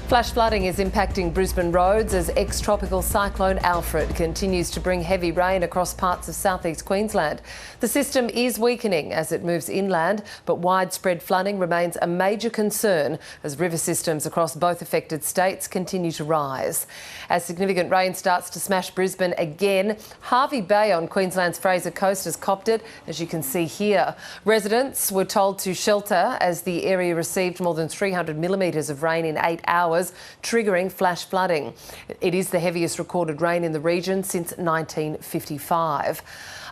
Flash flooding is impacting Brisbane roads as ex-tropical Cyclone Alfred continues to bring heavy rain across parts of southeast Queensland. The system is weakening as it moves inland, but widespread flooding remains a major concern as river systems across both affected states continue to rise. As significant rain starts to smash Brisbane again, Hervey Bay on Queensland's Fraser Coast has copped it, as you can see here. Residents were told to shelter as the area received more than 300 millimetres of rain in 8 hours, triggering flash flooding. It is the heaviest recorded rain in the region since 1955.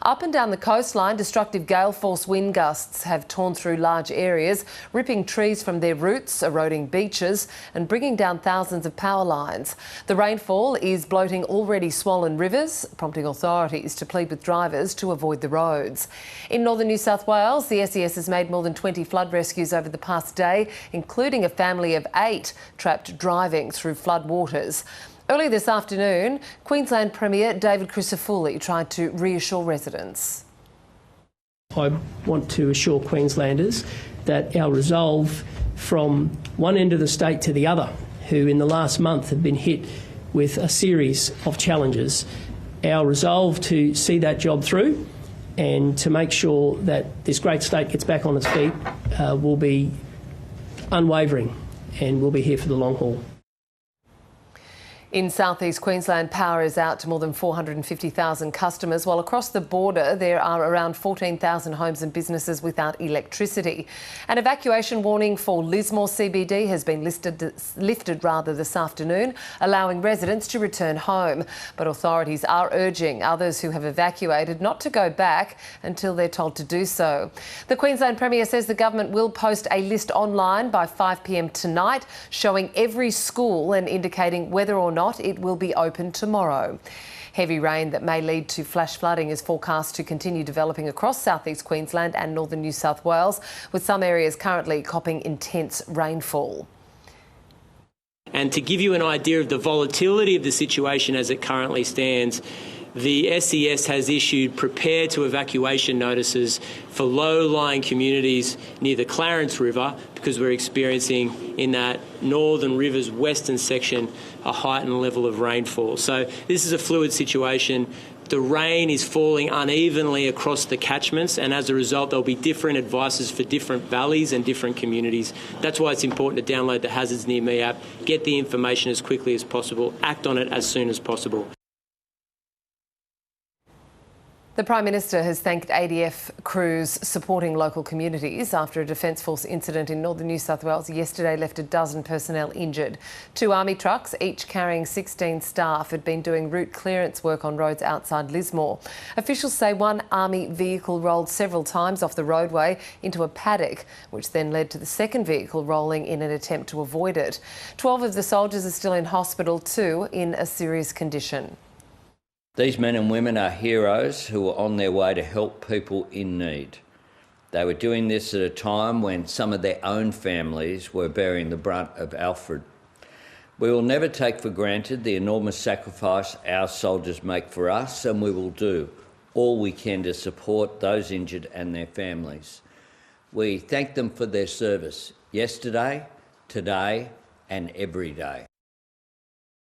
Up and down the coastline, destructive gale force wind gusts have torn through large areas, ripping trees from their roots, eroding beaches and bringing down thousands of power lines. The rainfall is bloating already swollen rivers, prompting authorities to plead with drivers to avoid the roads. In northern New South Wales, the SES has made more than 20 flood rescues over the past day, including a family of 8 trapped driving through flood waters. Early this afternoon, Queensland Premier David Crisafulli tried to reassure residents. I want to assure Queenslanders that our resolve from one end of the state to the other, who in the last month have been hit with a series of challenges, our resolve to see that job through and to make sure that this great state gets back on its feet will be unwavering, and we'll be here for the long haul. In southeast Queensland, power is out to more than 450,000 customers, while across the border there are around 14,000 homes and businesses without electricity. An evacuation warning for Lismore CBD has been lifted this afternoon, allowing residents to return home. But authorities are urging others who have evacuated not to go back until they're told to do so. The Queensland Premier says the government will post a list online by 5 p.m. tonight, showing every school and indicating whether or not it will be open tomorrow. Heavy rain that may lead to flash flooding is forecast to continue developing across southeast Queensland and northern New South Wales, with some areas currently copping intense rainfall. And to give you an idea of the volatility of the situation as it currently stands, the SES has issued prepare to evacuation notices for low-lying communities near the Clarence River, because we're experiencing in that northern river's western section a heightened level of rainfall. So this is a fluid situation. The rain is falling unevenly across the catchments, and as a result there'll be different advices for different valleys and different communities. That's why it's important to download the Hazards Near Me app, get the information as quickly as possible, act on it as soon as possible. The Prime Minister has thanked ADF crews supporting local communities after a Defence Force incident in northern New South Wales yesterday left a dozen personnel injured. 2 Army trucks, each carrying 16 staff, had been doing route clearance work on roads outside Lismore. Officials say one Army vehicle rolled several times off the roadway into a paddock, which then led to the second vehicle rolling in an attempt to avoid it. 12 of the soldiers are still in hospital, 2 in a serious condition. These men and women are heroes who are on their way to help people in need. They were doing this at a time when some of their own families were bearing the brunt of Alfred. We will never take for granted the enormous sacrifice our soldiers make for us, and we will do all we can to support those injured and their families. We thank them for their service yesterday, today and every day.